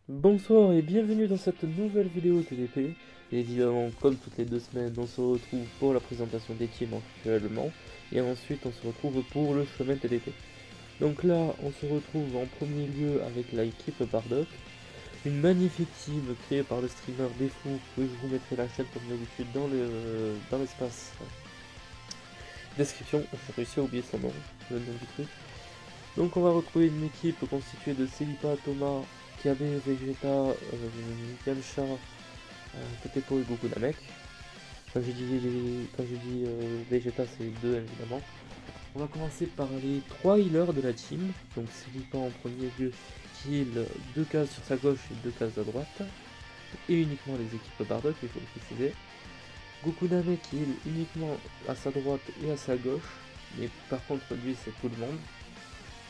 Bonsoir et bienvenue dans cette nouvelle vidéo TDP. Et évidemment, comme toutes les 2 semaines, on se retrouve pour la présentation des teams actuellement. Et ensuite, on se retrouve pour le chemin TDP. Donc là, on se retrouve en premier lieu avec l'équipe Bardock. Une magnifique team créée par le streamer Defou, que je vous mettrai la chaîne comme d'habitude dans l'espace description. J'ai réussi à oublier son nom, le nom du truc. Donc on va retrouver une équipe constituée de Celipa, Thomas, Kiabe, Vegeta, Yamcha, Tetepo et Goku Namek. Quand je dis Vegeta, c'est deux évidemment. On va commencer par les 3 healers de la team. Donc Celipa en premier lieu qui heal 2 cases sur sa gauche et 2 cases à droite. Et uniquement les équipes Bardock, il faut le préciser. Goku Namek qui heal uniquement à sa droite et à sa gauche. Mais par contre lui c'est tout le monde.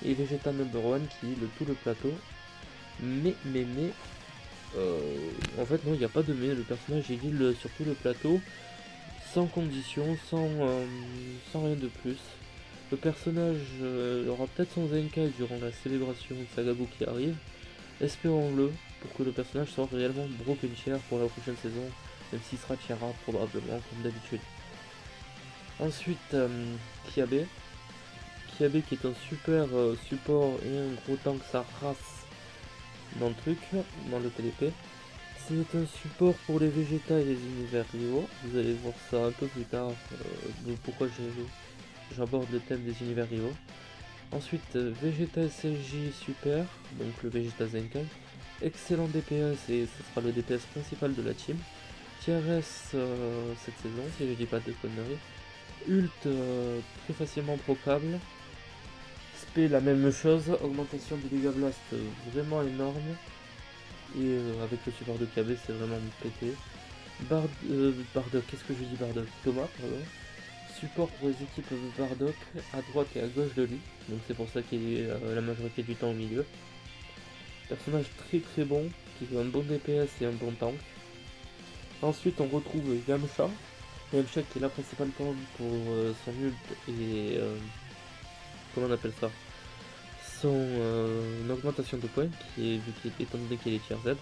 Et Vegeta Number One qui heal tout le plateau. Mais, en fait non, il n'y a pas de mais, le personnage il heal sur tout le plateau, sans condition, sans rien de plus. Le personnage aura peut-être son Zenkai durant la célébration de Sagabu qui arrive, espérons-le, pour que le personnage soit réellement broken tier pour la prochaine saison, même s'il sera tier A probablement, comme d'habitude. Ensuite, Kiabe. Kiabe qui est un super support et un gros tank sa race dans le truc, dans le TDP. C'est un support pour les Vegeta et les univers rivaux. Vous allez voir ça un peu plus tard, pourquoi j'aborde le thème des univers rivaux. Ensuite, Vegeta SLJ super, donc le Vegeta Zenkai. Excellent DPS et ce sera le DPS principal de la team. Tier S cette saison, si je dis pas de conneries. Ult très facilement procable. Spé la même chose, augmentation de dégâts blast vraiment énorme. Et avec le support de KB c'est vraiment pété. Bardock, qu'est-ce que je dis Bardock Thomas, pardon. Support pour les équipes de Bardock à droite et à gauche de lui. Donc c'est pour ça qu'il est la majorité du temps au milieu. Personnage très très bon, qui a un bon DPS et un bon tank. Ensuite on retrouve Yamcha. Yamcha qui est la principale pomme pour son ult et comment on appelle ça, son augmentation de points, qui est, vu qu'il est étant donné qu'il est tier Z.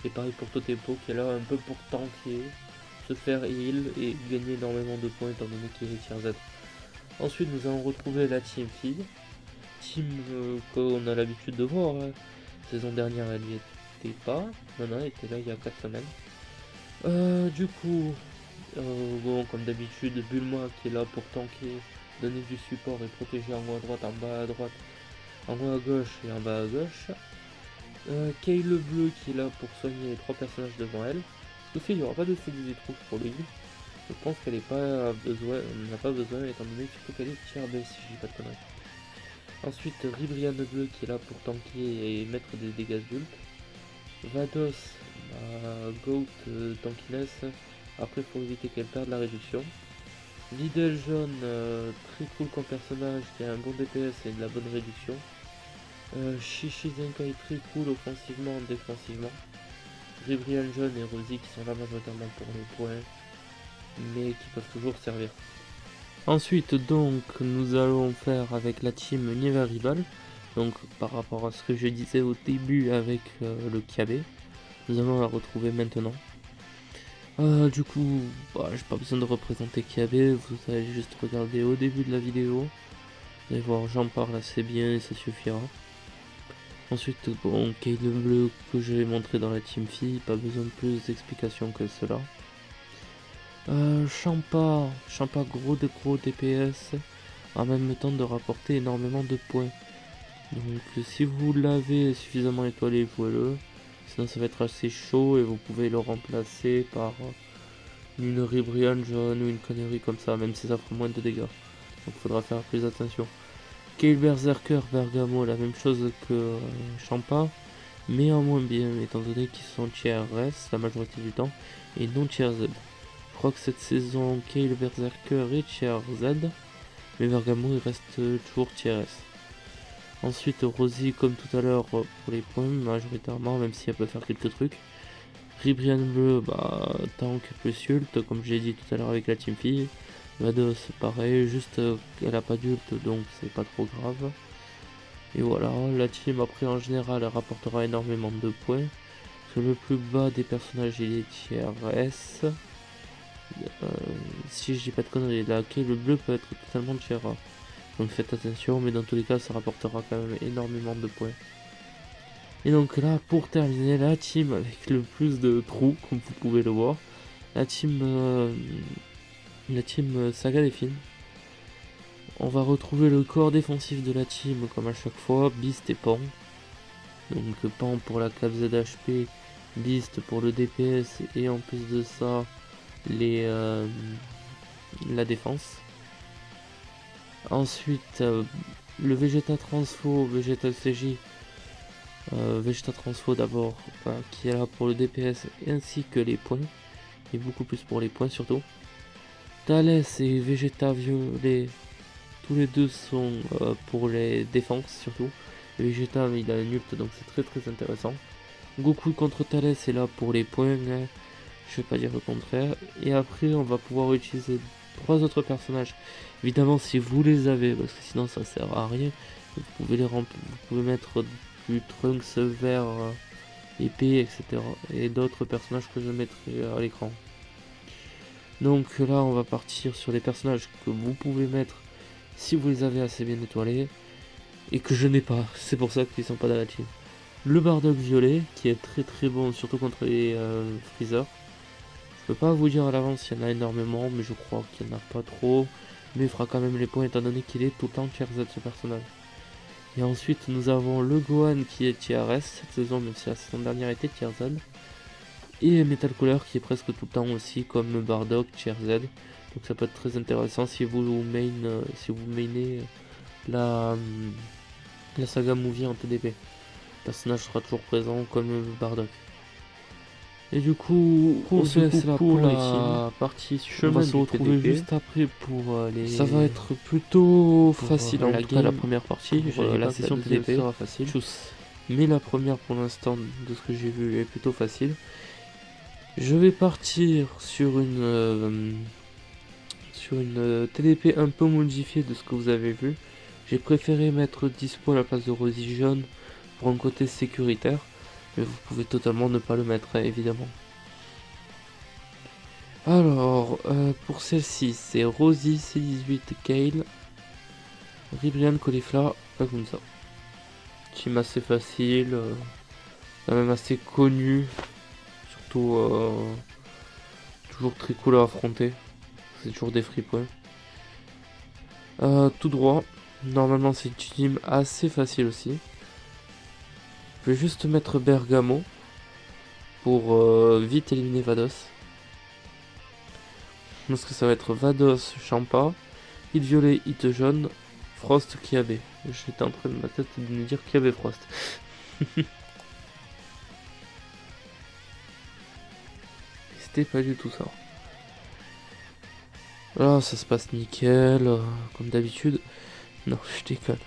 Et pareil pour Totepo qui est là un peu pour tanker, se faire heal et gagner énormément de points étant donné qu'il est tier Z. Ensuite nous allons retrouver la team fille. Team qu'on a l'habitude de voir. Saison dernière elle n'y était pas. Non, elle était là il y a 4 semaines. Du coup, bon comme d'habitude, Bulma qui est là pour tanker, donner du support et protéger en haut à droite, en bas à droite, en haut à gauche et en bas à gauche. Kay le bleu qui est là pour soigner les 3 personnages devant elle. Aussi il n'y aura pas de CDD trouve pour lui. Je pense qu'elle n'a pas besoin étant donné qu'il faut qu'elle est tier B si je dis pas de conneries. Ensuite Ribrianne bleu qui est là pour tanker et mettre des dégâts d'ult. Vados, Goat, tankiness. Après faut éviter qu'elle perde la réduction. Videl jaune, très cool comme personnage qui a un bon DPS et de la bonne réduction. Shishi Zenkai très cool offensivement, défensivement. Ribrian jaune et Rosie qui sont là majoritairement pour les points, mais qui peuvent toujours servir. Ensuite donc nous allons faire avec la team Univers Rival. Donc par rapport à ce que je disais au début avec le Kiabe, nous allons la retrouver maintenant. Du coup, j'ai pas besoin de représenter Kiabe, vous allez juste regarder au début de la vidéo. Vous allez voir, j'en parle assez bien et ça suffira. Ensuite, bon, Kay le bleu que j'ai montré dans la team fille, pas besoin de plus d'explications que cela. Champa gros DPS, en même temps de rapporter énormément de points. Donc si vous l'avez suffisamment étoilé, jouez-le. Sinon ça va être assez chaud et vous pouvez le remplacer par une Ribrianne jaune ou une connerie comme ça, même si ça fera moins de dégâts. Donc il faudra faire plus attention. Kale Berserker Bergamo, la même chose que Champa, mais en moins bien, étant donné qu'ils sont tier S la majorité du temps et non tier Z. Je crois que cette saison, Kale Berserker est tier Z, mais Bergamo il reste toujours tier S. Ensuite, Rosie, comme tout à l'heure, pour les points, majoritairement, même si elle peut faire quelques trucs. Ribrian bleu, tank plus ult, comme je l'ai dit tout à l'heure avec la team fille. Vados, pareil, juste elle a pas d'ult, donc c'est pas trop grave. Et voilà, la team après en général elle rapportera énormément de points. Sur le plus bas des personnages, il est tiers S. Si je dis pas de conneries, là, ok, le bleu peut être totalement tiers A. Donc faites attention, mais dans tous les cas, ça rapportera quand même énormément de points. Et donc là, pour terminer, la team avec le plus de trous, comme vous pouvez le voir, la team Saga des films. On va retrouver le corps défensif de la team comme à chaque fois, Beast et Pan. Donc Pan pour la cap ZHP, Beast pour le DPS et en plus de ça la défense. Ensuite le Vegeta Transfo, Vegeta CJ, Vegeta Transfo d'abord qui est là pour le DPS ainsi que les points, et beaucoup plus pour les points surtout. Thalès et Vegeta Violet, tous les deux sont pour les défenses surtout. Vegeta il a un ult donc c'est très intéressant. Goku contre Thalès est là pour les points, hein. Je vais pas dire le contraire. Et après on va pouvoir utiliser 3 autres personnages. Évidemment si vous les avez, parce que sinon ça sert à rien. Vous pouvez les remplir, vous pouvez mettre du Trunks vert, épée, etc. Et d'autres personnages que je mettrai à l'écran. Donc là on va partir sur les personnages que vous pouvez mettre si vous les avez assez bien étoilés. Et que je n'ai pas, c'est pour ça qu'ils sont pas dans la team. Le Bardock violet qui est très bon, surtout contre les Freezer. Je peux pas vous dire à l'avance s'il y en a énormément, mais je crois qu'il n'y en a pas trop. Mais il fera quand même les points étant donné qu'il est tout le temps tier Z ce personnage. Et ensuite nous avons le Gohan qui est tier S cette saison, même si la saison dernière était tier Z. Et Metal Cooler qui est presque tout le temps aussi comme Bardock tier Z. Donc ça peut être très intéressant si vous mainez la saga movie en TDP. Le personnage sera toujours présent comme Bardock. Et du coup, on se laisse là pour la partie chemin. On va se retrouver TDP juste après pour les. Ça va être plutôt facile, en tout cas la première partie. La session TDP sera facile. Mais la première pour l'instant, de ce que j'ai vu, est plutôt facile. Je vais partir sur une TDP un peu modifiée de ce que vous avez vu. J'ai préféré mettre Dispo à la place de Rosy jaune pour un côté sécuritaire. Mais vous pouvez totalement ne pas le mettre, hein, évidemment. Alors, pour celle-ci, c'est Rosy C18 Kale, Ribrian Caulifla, Pagunza. Team assez facile, quand même assez connu, surtout toujours très cool à affronter. C'est toujours des free points. Tout droit. Normalement, c'est une team assez facile aussi. Je vais juste mettre Bergamo pour vite éliminer Vados. Parce que ça va être Vados, Champa, Hit Violet, Hit Jaune, Frost, Kiabe. J'étais en train de ma tête de me dire Kiabe Frost. C'était pas du tout ça. Là, ça se passe nickel, comme d'habitude. Non, je déconne.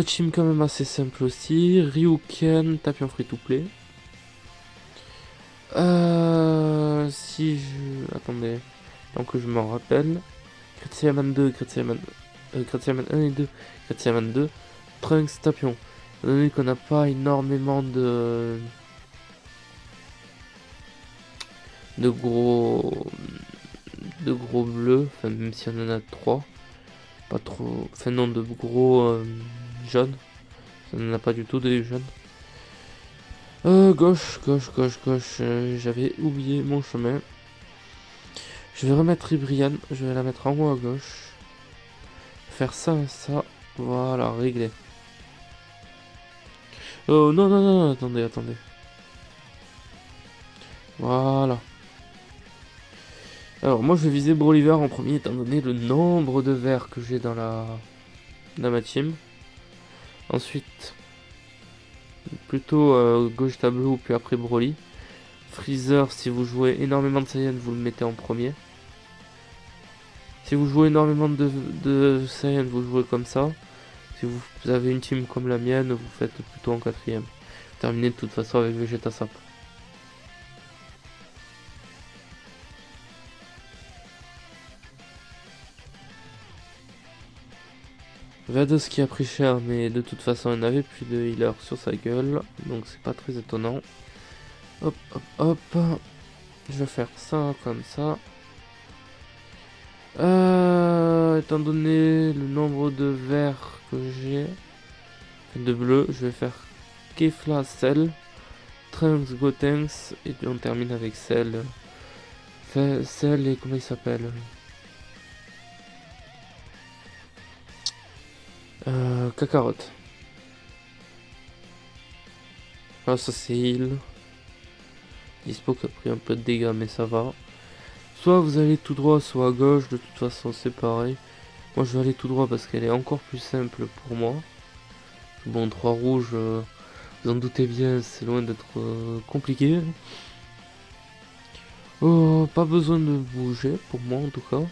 Team quand même assez simple aussi. Ryuken, Tapion free to play. Si je... Attendez. Tant que je m'en rappelle. Kretziaman 2, Kretziaman 1 et 2, Kretziaman 2. Trunks, Tapion. Étant donné qu'on n'a pas énormément de gros bleus, enfin même si on en a 3. Pas trop... Enfin non, de gros jaunes. Ça n'en a pas du tout de jaunes. Gauche, j'avais oublié mon chemin. Je vais remettre Ibrian, je vais la mettre en haut à gauche. Faire ça, voilà, réglé. Oh non, attendez. Voilà. Alors moi je vais viser Broliver en premier étant donné le nombre de verres que j'ai dans ma team. Ensuite, plutôt gauche tableau puis après Broly. Freezer, si vous jouez énormément de Saiyan, vous le mettez en premier. Si vous jouez énormément de Saiyan, vous jouez comme ça. Si vous avez une team comme la mienne, vous faites plutôt en quatrième. Terminez de toute façon avec Vegeta Sap. Vados qui a pris cher, mais de toute façon il n'avait plus de healer sur sa gueule, donc c'est pas très étonnant. Hop, hop, hop. Je vais faire ça comme ça. Étant donné le nombre de verts que j'ai, de bleu, je vais faire Kefla, Cell, Trunks, Gotenks, et on termine avec Cell. Cell et comment il s'appelle Kakarot. Ah, ça c'est heal. Dispo qui a pris un peu de dégâts, mais ça va. Soit vous allez tout droit, soit à gauche, de toute façon c'est pareil. Moi je vais aller tout droit parce qu'elle est encore plus simple pour moi. Bon, 3 rouges, vous en doutez bien, c'est loin d'être compliqué. Oh, pas besoin de bouger, pour moi en tout cas.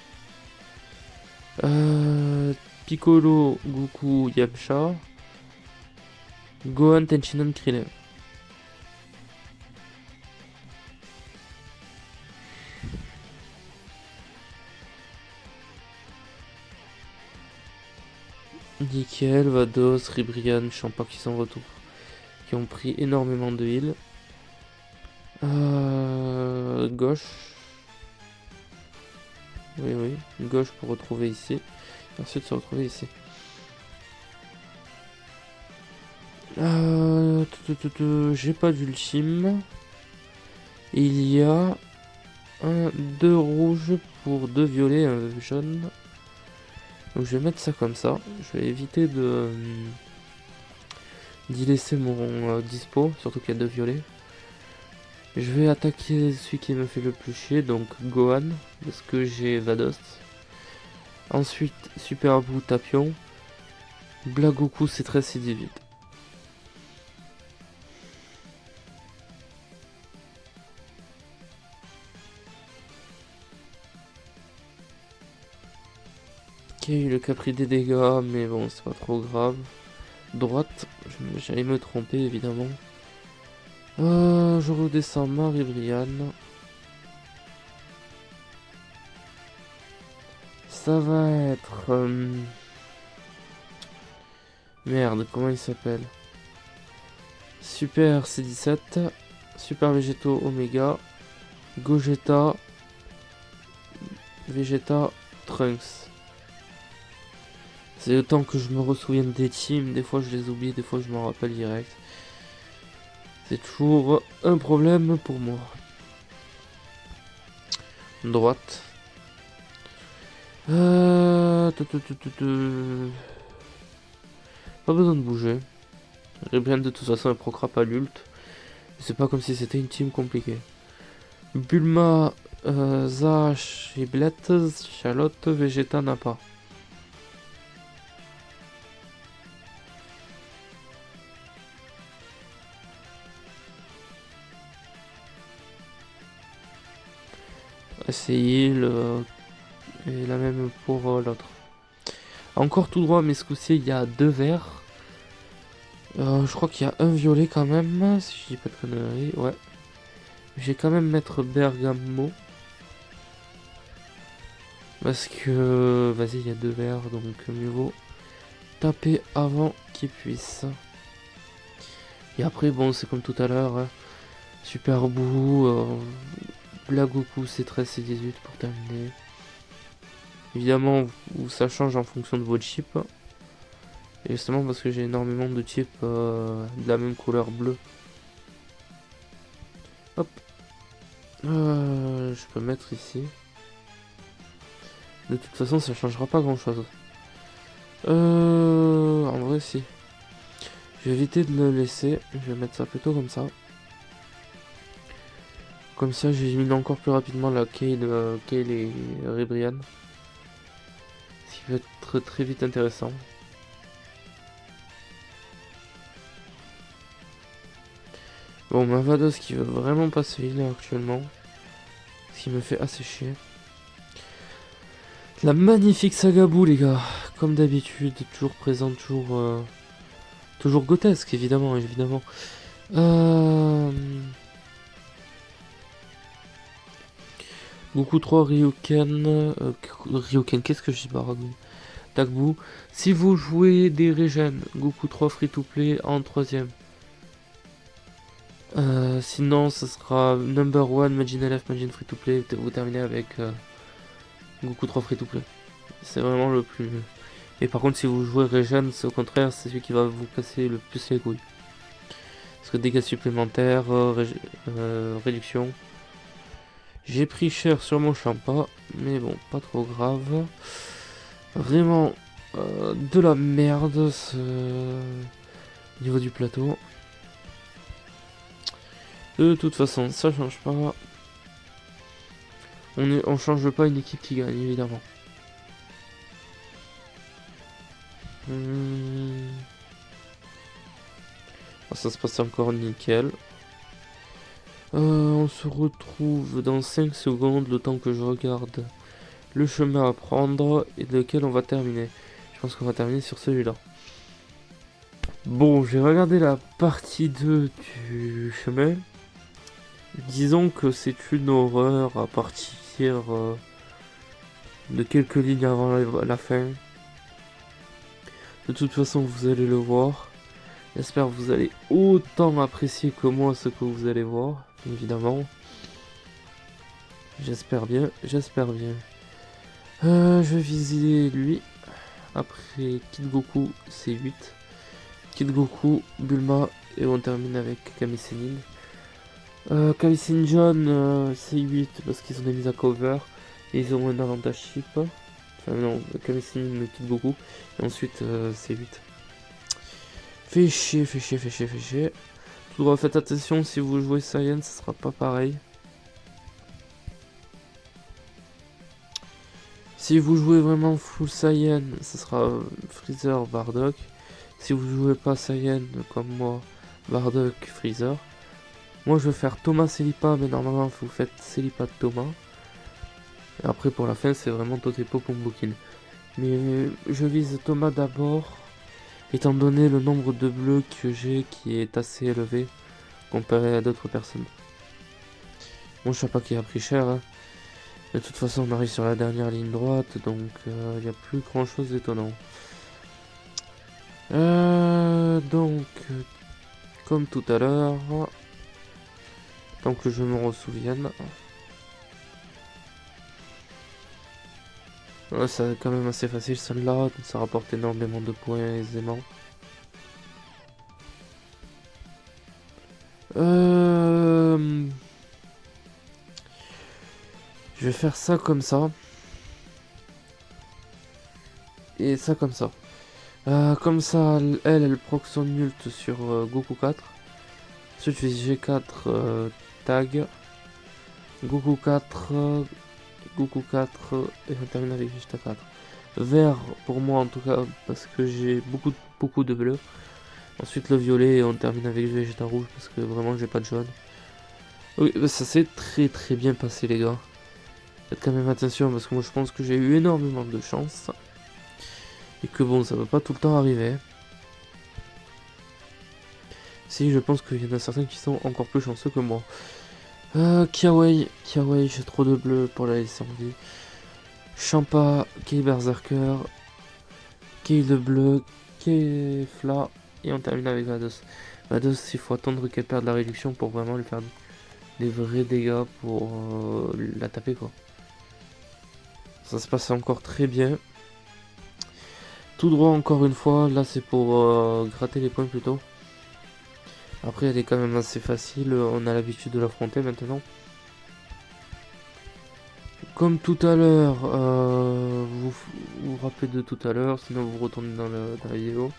Piccolo, Goku, Yamcha. Gohan, Tenshinhan, Krillin. Nickel, Vados, Ribrianne, Champa qui sont retour. Qui ont pris énormément de heal. Gauche. Oui, oui. Gauche pour retrouver ici. Et ensuite se retrouver ici. J'ai pas d'ultime. Il y a 2 rouges pour 2 violets, un jaune. Donc je vais mettre ça comme ça. Je vais éviter de d'y laisser mon dispo, surtout qu'il y a 2 violets. Je vais attaquer celui qui me fait le plus chier, donc Gohan, parce que j'ai Vados. Ensuite, Super Boo, Tapion. Blagoku, c'est très C18. Ok, le qui a pris des dégâts, mais bon, c'est pas trop grave. Droite, j'allais me tromper évidemment. Je redescends Marie-Brianne. Ça va être... Merde, comment il s'appelle? Super C17, Super Végétaux Omega, Gogeta, Vegeta, Trunks. C'est autant que je me ressouvienne des teams, des fois je les oublie, des fois je m'en rappelle direct. C'est toujours un problème pour moi. Droite. Pas besoin de bouger. Ribrianne de toute façon elle procra pas l'ult. C'est pas comme si c'était une team compliquée. Bulma, Zash et Blette, Charlotte, Vegeta n'a pas. C'est heal et la même pour l'autre. Encore tout droit, mais ce coup-ci il y a 2 verts. Je crois qu'il y a un violet quand même, si je dis pas de conneries, ouais. Je vais quand même mettre Bergamo. Parce que, vas-y, il y a 2 verts, donc mieux vaut taper avant qu'il puisse. Et après, bon, c'est comme tout à l'heure, hein. Super Boo, Blagoku C13 C18 pour terminer. Évidemment, ça change en fonction de votre chip. Et justement parce que j'ai énormément de chips de la même couleur bleue. Hop. Je peux mettre ici. De toute façon, ça changera pas grand chose. En vrai, si. Je vais éviter de le laisser. Je vais mettre ça plutôt comme ça. Comme ça, j'élimine encore plus rapidement la Kale et Ribrianne. Ce qui va être très vite intéressant. Bon, ma Vados qui veut vraiment pas se healer actuellement. Ce qui me fait assez chier. La magnifique saga Boo, les gars. Comme d'habitude, toujours présente, toujours grotesque, évidemment. Goku 3, Ryuken. Ryuken, qu'est-ce que je dis, Baragouin? Dagbu. Si vous jouez des régènes, Goku 3 free to play en troisième. Sinon, ce sera number 1, Majin LF, Majin free to play. Vous terminez avec Goku 3 free to play. C'est vraiment le plus. Et par contre, si vous jouez régène, c'est au contraire, c'est celui qui va vous casser le plus les couilles. Parce que dégâts supplémentaires, réduction. J'ai pris cher sur mon Champa, mais bon, pas trop grave. Vraiment de la merde ce niveau du plateau. De toute façon, ça change pas. On change pas une équipe qui gagne, évidemment. Ça se passe encore nickel. On se retrouve dans 5 secondes, le temps que je regarde le chemin à prendre et lequel on va terminer. Je pense qu'on va terminer sur celui-là. Bon, j'ai regardé la partie 2 du chemin. Disons que c'est une horreur à partir de quelques lignes avant la fin. De toute façon, vous allez le voir. J'espère que vous allez autant apprécier que moi ce que vous allez voir, évidemment. J'espère bien, j'espère bien. Je vais viser lui. Après Kid Goku, c'est 8. Kid Goku, Bulma, et on termine avec Kami Sennin. Kami John, c'est 8 parce qu'ils ont des mises à cover. Et ils ont un avantage chip. Enfin non, Kami Sennin, Kid Goku. Et ensuite, c'est 8. Fait chier, fait chier, fait chier, fait chier. Tout droit, faites attention, si vous jouez Saiyan, ce sera pas pareil. Si vous jouez vraiment full Saiyan, ce sera Freezer, Bardock. Si vous jouez pas Saiyan comme moi, Bardock, Freezer. Moi je vais faire Thomas Celipa, mais normalement vous faites Celipa de Thomas. Et après pour la fin c'est vraiment Totepo Pombokin. Mais je vise Thomas d'abord, étant donné le nombre de bleus que j'ai qui est assez élevé comparé à d'autres personnes. Bon, je sais pas qui a pris cher, hein. De toute façon, on arrive sur la dernière ligne droite, donc il n'y a plus grand chose d'étonnant. Donc, comme tout à l'heure, tant que je me ressouvienne. C'est quand même assez facile celle-là, ça rapporte énormément de points aisément. Je vais faire ça comme ça. Et ça comme ça. Comme ça, elle proc son ult sur Goku 4. Ensuite, je fais G4 tag. Goku 4. Goku 4. Et on termine avec Vegeta 4. Vert pour moi en tout cas, parce que j'ai beaucoup de bleu. Ensuite, le violet et on termine avec Vegeta rouge parce que vraiment j'ai pas de jaune. Oui, ça s'est très bien passé, les gars. Faites quand même attention parce que moi je pense que j'ai eu énormément de chance. Et que bon, ça va pas tout le temps arriver. Si, je pense qu'il y en a certains qui sont encore plus chanceux que moi. Kiawei, j'ai trop de bleu pour la laisser en vie. Champa, Kei Berserker, Kei de bleu, Kei Fla, et on termine avec Vados. Vados, il faut attendre qu'elle perde la réduction pour vraiment lui faire des vrais dégâts pour la taper, quoi. Ça se passe encore très bien. Tout droit encore une fois, là c'est pour gratter les points plutôt. Après elle est quand même assez facile, on a l'habitude de l'affronter maintenant. Comme tout à l'heure, vous vous rappelez de tout à l'heure, sinon vous retournez dans la vidéo.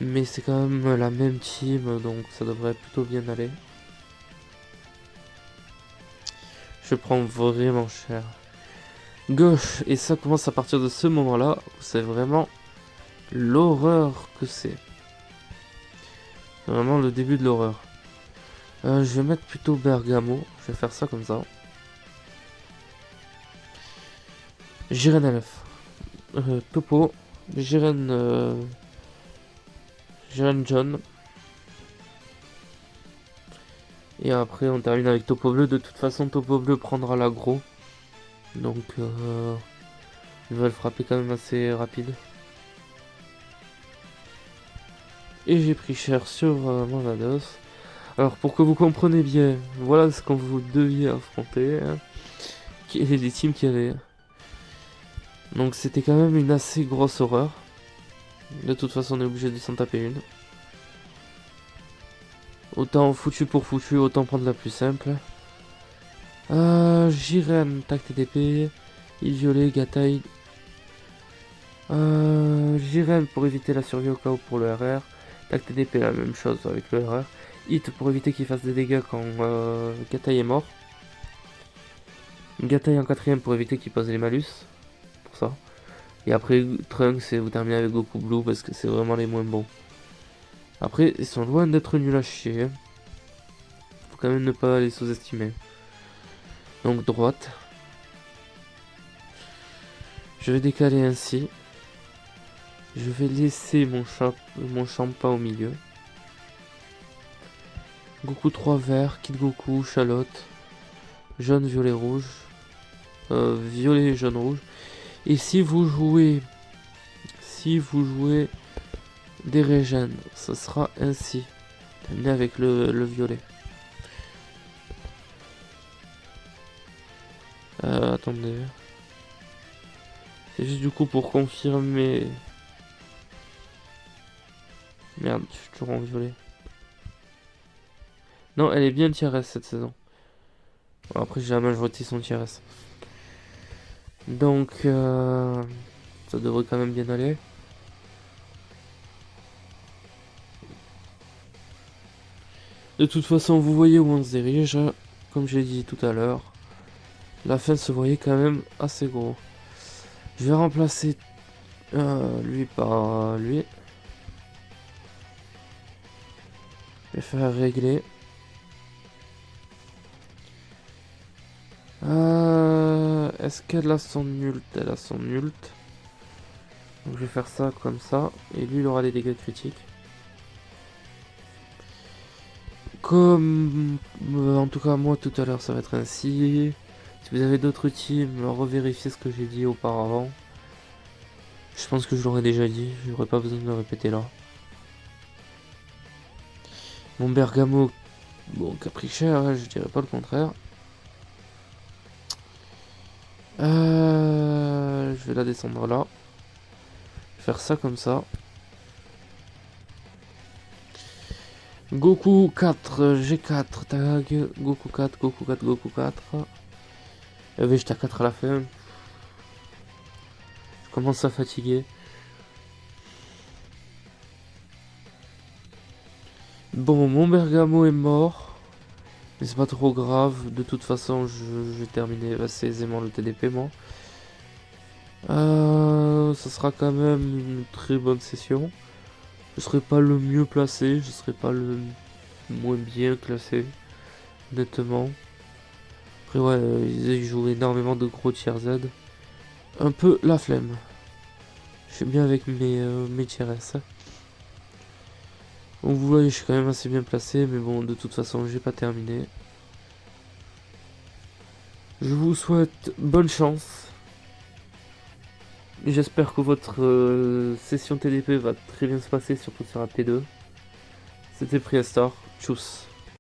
Mais c'est quand même la même team, donc ça devrait plutôt bien aller. Je prends vraiment cher. Gauche, et ça commence à partir de ce moment-là, c'est vraiment l'horreur que c'est. Vraiment le début de l'horreur. Je vais mettre plutôt Bergamo, je vais faire ça comme ça. Jiren LF. Topo, Jiren John. Et après on termine avec Topo Bleu. De toute façon Topo Bleu prendra l'aggro. Donc Ils veulent frapper quand même assez rapide. Et j'ai pris cher sur Manvados. Alors pour que vous compreniez bien, voilà ce qu'on vous deviez affronter. Hein. Les teams qu'il y avait. Donc c'était quand même une assez grosse horreur. De toute façon on est obligé de s'en taper une. Autant foutu pour foutu, autant prendre la plus simple. Jiren, tac TDP. Il violet, Gatai. Jiren pour éviter la survie au cas où pour le RR. Tac TDP la même chose avec le RR. Hit pour éviter qu'il fasse des dégâts quand Gatai est mort. Gatai en quatrième pour éviter qu'il pose les malus. Pour ça. Et après Trunks c'est vous terminez avec Goku Blue parce que c'est vraiment les moins bons. Après ils sont loin d'être nuls à chier. Hein. Faut quand même ne pas les sous-estimer. Donc droite. Je vais décaler ainsi. Je vais laisser mon Champa au milieu. Goku 3 vert, Kid Goku, Chalotte, jaune, violet, rouge, violet, jaune, rouge. Et si vous jouez des régènes, ce sera ainsi, terminé avec le violet. Attendez. C'est juste du coup pour confirmer. Merde, je suis toujours en violet. Non, elle est bien TRS cette saison. Bon, après, j'ai la majorité son TRS. Donc, ça devrait quand même bien aller. De toute façon, vous voyez où on se dirige. Comme j'ai dit tout à l'heure, la fin se voyait quand même assez gros. Je vais remplacer lui par lui. Je vais faire régler. Est-ce qu'elle a son ult? Elle a son ult. Donc je vais faire ça comme ça. Et lui il aura des dégâts critiques. Comme en tout cas moi tout à l'heure ça va être ainsi. Si vous avez d'autres teams, revérifiez ce que j'ai dit auparavant. Je pense que je l'aurais déjà dit, j'aurais pas besoin de le répéter là. Mon Bergamo, bon qui a pris cher, hein, je dirais pas le contraire. Je vais la descendre là. Faire ça comme ça. Goku 4, G4, tag, Goku 4, Goku 4, Goku 4. J'étais à 4 à la fin. Je commence à fatiguer. Bon, mon Bergamo est mort. Mais c'est pas trop grave. De toute façon, je vais terminer assez aisément le TDP, moi. Ça sera quand même une très bonne session. Je serai pas le mieux placé, je serai pas le moins bien classé, honnêtement. Après ouais, ils jouent énormément de gros tiers Z. Un peu la flemme. Je suis bien avec mes tiers S. Donc vous voyez, je suis quand même assez bien placé, mais bon, de toute façon, j'ai pas terminé. Je vous souhaite bonne chance. J'espère que votre session TDP va très bien se passer, surtout sur la P2. C'était Priastar, tchuss.